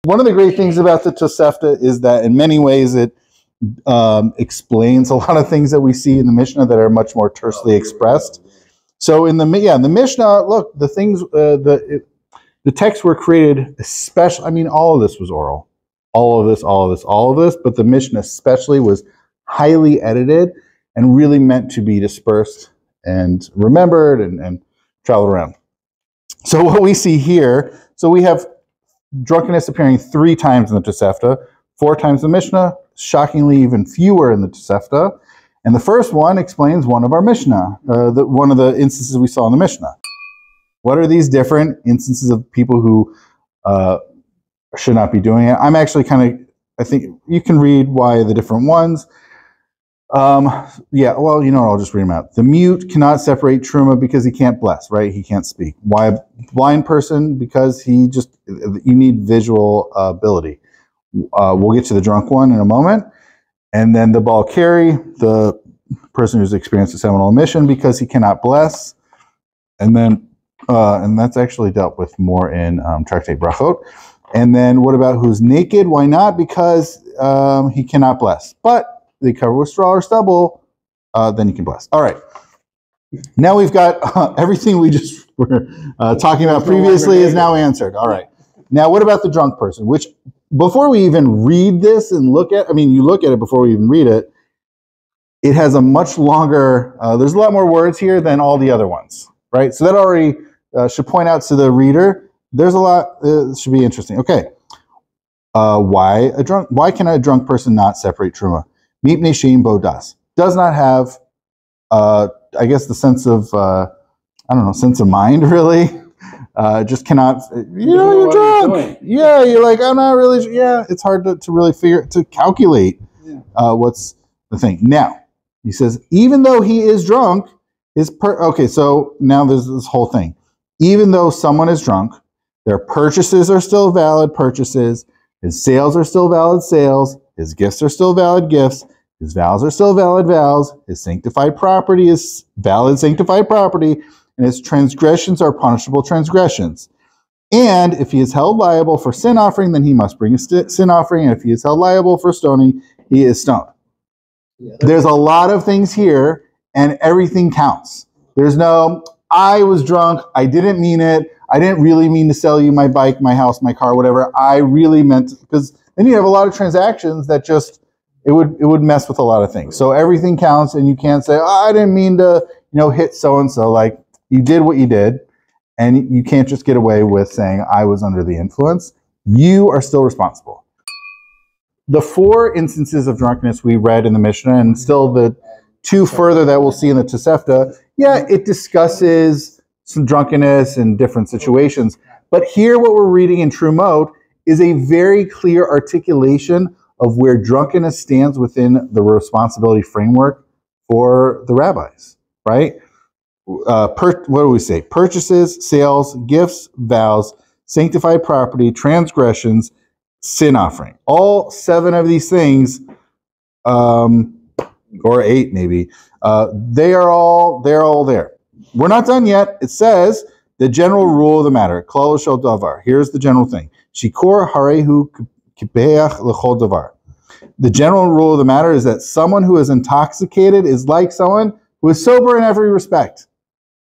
One of the great things about the Tosefta is that in many ways it explains a lot of things that we see in the Mishnah that are much more tersely expressed. So in the Mishnah, look, the things, the texts were created especially, I mean, all of this was oral. All of this, but the Mishnah especially was highly edited and really meant to be dispersed and remembered and traveled around. So what we see here, so we have drunkenness appearing 3 times in the Tosefta, 4 times in the Mishnah, shockingly even fewer in the Tosefta. And the first one explains one of our Mishnah, one of the instances we saw in the Mishnah. What are these different instances of people who should not be doing it? I'm actually I think you can read why the different ones. Yeah, well, you know what, I'll just read them out. The mute cannot separate truma because he can't bless, right? He can't speak. Why a blind person? Because you need visual ability. We'll get to the drunk one in a moment. And then the ball carry, the person who's experienced a seminal emission because he cannot bless. And then, and that's actually dealt with more in Tractate Brachot. And then what about who's naked? Why not? Because he cannot bless. But they cover with straw or stubble, then you can bless. All right. Now we've got everything we just were talking about previously is now answered. All right. Now what about the drunk person? Which, before we even read this and look at, I mean, you look at it before we even read it, it has a much longer, there's a lot more words here than all the other ones, right? So that already should point out to the reader, there's a lot, it should be interesting. Okay. Why can a drunk person not separate truma? Mipnei she'ein bo das. Does not have, I guess, the sense of, I don't know, sense of mind, really. Just cannot, you're drunk. Yeah, you're like, I'm not really, yeah, it's hard to really calculate what's the thing. Now, he says, even though he is drunk, okay, so now there's this whole thing. Even though someone is drunk, their purchases are still valid purchases, his sales are still valid sales, his gifts are still valid gifts, his vows are still valid vows, his sanctified property is valid sanctified property, and his transgressions are punishable transgressions. And if he is held liable for sin offering, then he must bring a sin offering, and if he is held liable for stoning, he is stoned. Yeah, there's a lot of things here, and everything counts. There's no, I was drunk, I didn't mean it, I didn't really mean to sell you my bike, my house, my car, whatever. I really meant, because then you have a lot of transactions that just, it would mess with a lot of things. So everything counts, and you can't say, oh, I didn't mean to, hit so-and-so. Like, you did what you did, and you can't just get away with saying, I was under the influence. You are still responsible. The 4 instances of drunkenness we read in the Mishnah, and still the 2 further that we'll see in the Tosefta, yeah, it discusses some drunkenness in different situations. But here what we're reading in Trumot is a very clear articulation of where drunkenness stands within the responsibility framework for the rabbis, right? What do we say? Purchases, sales, gifts, vows, sanctified property, transgressions, sin offering. All 7 of these things, or 8 maybe, they're all there. We're not done yet. It says the general rule of the matter. Klal shel davar. Here's the general thing. Shikor harehu kipeach lechol davar. The general rule of the matter is that someone who is intoxicated is like someone who is sober in every respect.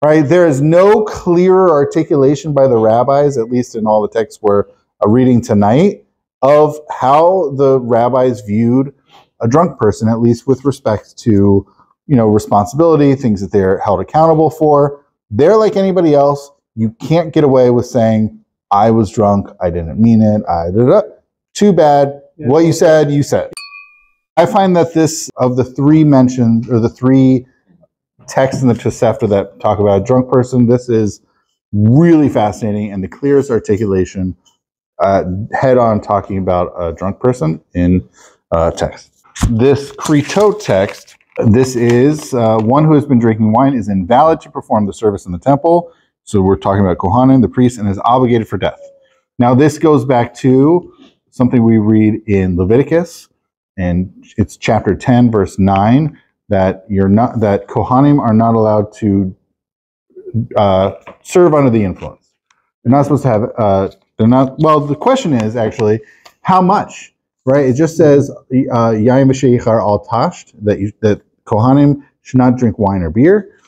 Right? There is no clearer articulation by the rabbis, at least in all the texts we're reading tonight, of how the rabbis viewed a drunk person, at least with respect to, responsibility, things that they're held accountable for. They're like anybody else. You can't get away with saying, I was drunk, I didn't mean it, Too bad. Yeah. What you said, you said. I find that this, of the 3 mentioned, or the 3 texts in the Tosefta that talk about a drunk person, this is really fascinating and the clearest articulation head on talking about a drunk person in text. This Kritot text, this is one who has been drinking wine is invalid to perform the service in the temple. So we're talking about Kohanim, the priest, and is obligated for death. Now this goes back to something we read in Leviticus, and it's chapter 10, verse 9, that Kohanim are not allowed to serve under the influence. They're not supposed to have They're not. Well, the question is actually, how much? Right? It just says yain v'sheichar al tasht, that Kohanim should not drink wine or beer,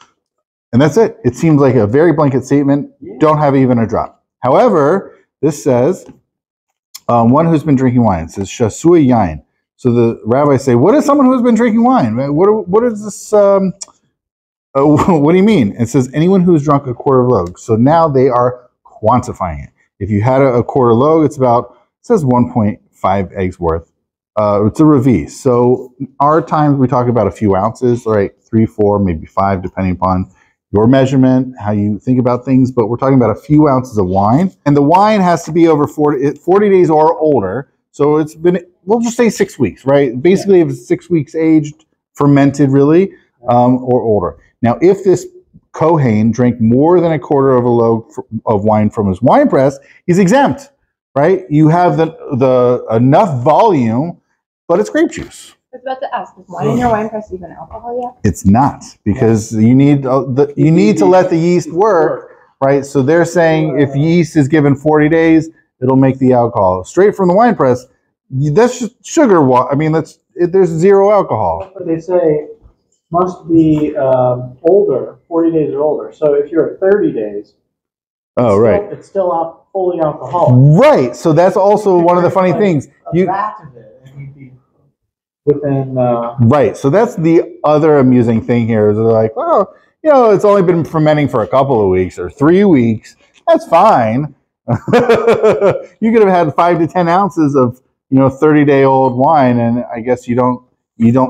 and that's it. It seems like a very blanket statement. Don't have even a drop. However, this says one who's been drinking wine. It says shasui yain. So the rabbis say, what is someone who's been drinking wine? What is this? What do you mean? It says anyone who's drunk a quarter of log. So now they are quantifying it. If you had a quarter log, it says 1.5 eggs worth. It's a revi. So our times we talk about a few ounces, right? 3, 4, maybe 5, depending upon your measurement, how you think about things. But we're talking about a few ounces of wine. And the wine has to be over 40 days or older. So it's been, we'll just say 6 weeks, right? Basically, if it's 6 weeks aged, fermented really, or older. Now, if this Kohen drank more than a quarter of a log of wine from his wine press, he's exempt, right? You have the enough volume, but it's grape juice. I was about to ask, is wine in your wine press even alcohol yet? It's not, because you need to let the yeast work, right? So they're saying if yeast is given 40 days, it'll make the alcohol. Straight from the wine press, that's just sugar. I mean, there's zero alcohol. But they say must be older, 40 days or older. So if you're at 30 days, it's still fully alcoholic. Right. So that's also one of the funny things. Vat of it, and you'd be within. Right. So that's the other amusing thing here. Is they're like, well, it's only been fermenting for a couple of weeks or 3 weeks. That's fine. You could have had 5 to 10 ounces of 30-day-old wine, and I guess you don't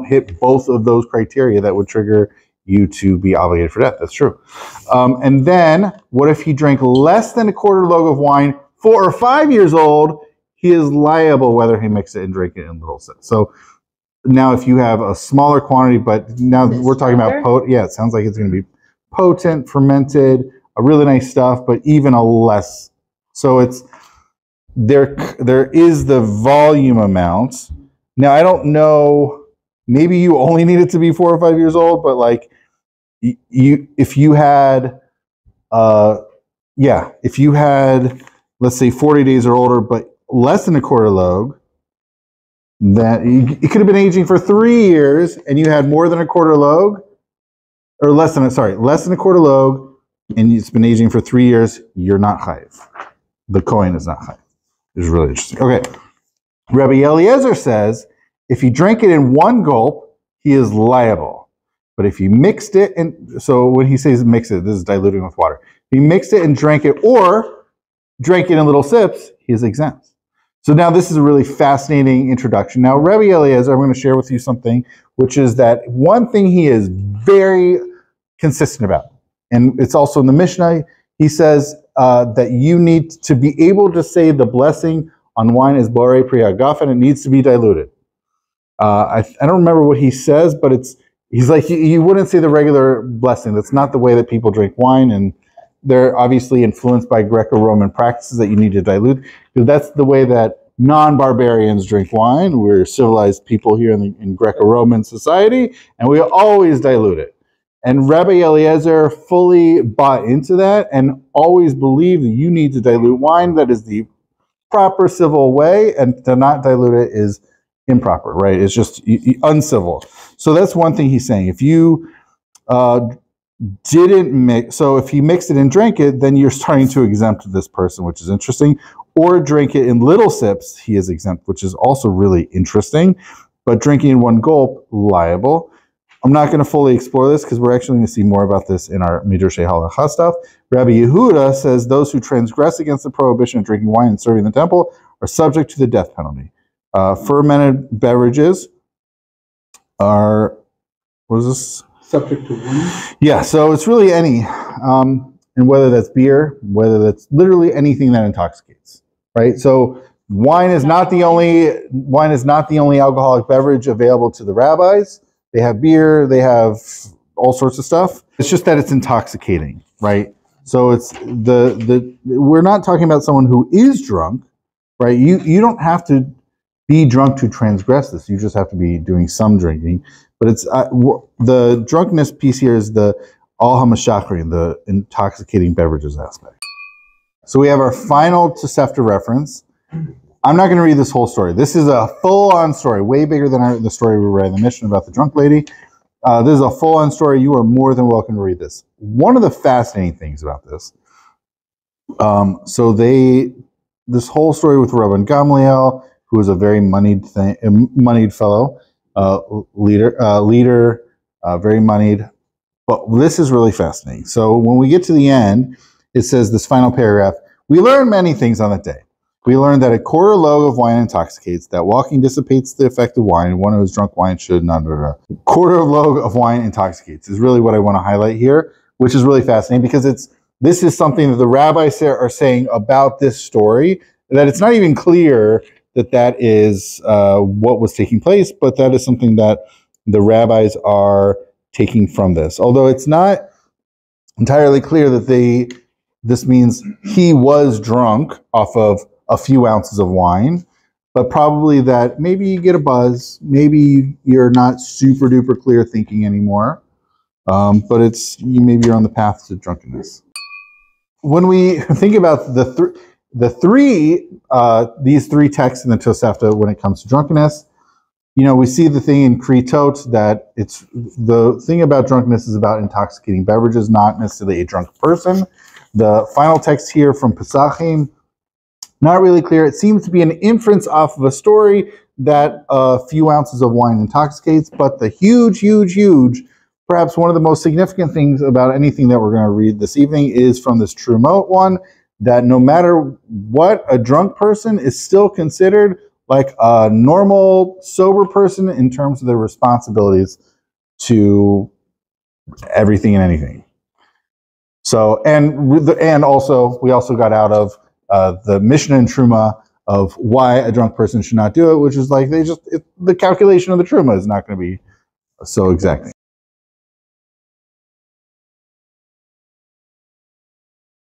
hit both of those criteria that would trigger you to be obligated for death. That's true. And then, what if he drank less than a quarter log of wine, 4 or 5 years old? He is liable whether he mix it and drink it in little sips. So now, if you have a smaller quantity, but now we're talking about potent. Yeah, it sounds like it's going to be potent, fermented, a really nice stuff, but even a less. So it's there is the volume amount. Now I don't know. Maybe you only need it to be 4 or 5 years old, but like if you had, let's say 40 days or older, but less than a quarter log, then it could have been aging for 3 years, and you had more than a quarter log, or less than a quarter log, and it's been aging for 3 years. You're not chayiv. The Kohen is not chayiv. It's really interesting. Okay, Rabbi Eliezer says, if you drink it in one gulp, he is liable. But if you mixed it, so when he says mix it, this is diluting with water. If you mixed it and drank it, or drank it in little sips, he is exempt. So now this is a really fascinating introduction. Now, Rabbi Eliezer, I'm going to share with you something, which is that one thing he is very consistent about, and it's also in the Mishnah, he says that you need to be able to say the blessing on wine is borei pri hagafen. It needs to be diluted. I don't remember what he says, but he's like, you wouldn't say the regular blessing. That's not the way that people drink wine, and they're obviously influenced by Greco-Roman practices that you need to dilute, because that's the way that non-barbarians drink wine. We're civilized people here in Greco-Roman society, and we always dilute it. And Rabbi Eliezer fully bought into that and always believed that you need to dilute wine. That is the proper civil way, and to not dilute it is improper, right? It's just uncivil. So that's one thing he's saying. If you didn't mix, so if he mixed it and drank it, then you're starting to exempt this person, which is interesting. Or drink it in little sips, he is exempt, which is also really interesting. But drinking in one gulp, liable. I'm not going to fully explore this because we're actually going to see more about this in our Midrashei Halacha stuff. Rabbi Yehuda says those who transgress against the prohibition of drinking wine and serving in the temple are subject to the death penalty. Fermented beverages are, what is this? Subject to wine? Yeah, so it's really any, and whether that's beer, whether that's literally anything that intoxicates, right? So wine is not the only alcoholic beverage available to the rabbis. They have beer, they have all sorts of stuff. It's just that it's intoxicating, right? So it's we're not talking about someone who is drunk, right? You don't have to be drunk to transgress this. You just have to be doing some drinking. But it's the drunkenness piece here is the al hamashachrin, the intoxicating beverages aspect. So we have our final Tosefta reference. I'm not going to read this whole story. This is a full-on story, way bigger than the story we read in the Mishnah about the drunk lady. This is a full-on story. You are more than welcome to read this. One of the fascinating things about this, this whole story with Rabbi Gamliel, who is a very moneyed fellow, leader, very moneyed. But this is really fascinating. So when we get to the end, it says this final paragraph, we learned many things on that day. We learned that a quarter log of wine intoxicates, that walking dissipates the effect of wine, and one who is drunk wine should not. Quarter log of wine intoxicates is really what I want to highlight here, which is really fascinating because this is something that the rabbis are saying about this story, that it's not even clear that is what was taking place, but that is something that the rabbis are taking from this. Although it's not entirely clear that this means he was drunk off of a few ounces of wine, but probably that maybe you get a buzz, maybe you're not super duper clear thinking anymore, but maybe you're on the path to drunkenness. When we think about these three texts in the Tosefta when it comes to drunkenness, we see the thing in Kritot that the thing about drunkenness is about intoxicating beverages, not necessarily a drunk person. The final text here from Pesachim, not really clear. It seems to be an inference off of a story that a few ounces of wine intoxicates, but the huge, perhaps one of the most significant things about anything that we're going to read this evening is from this Trumot one, that no matter what, a drunk person is still considered like a normal, sober person in terms of their responsibilities to everything and anything. So, and also, we also got out of the Mishnah and Truma of why a drunk person should not do it, which is like the calculation of the Truma is not going to be so exacting.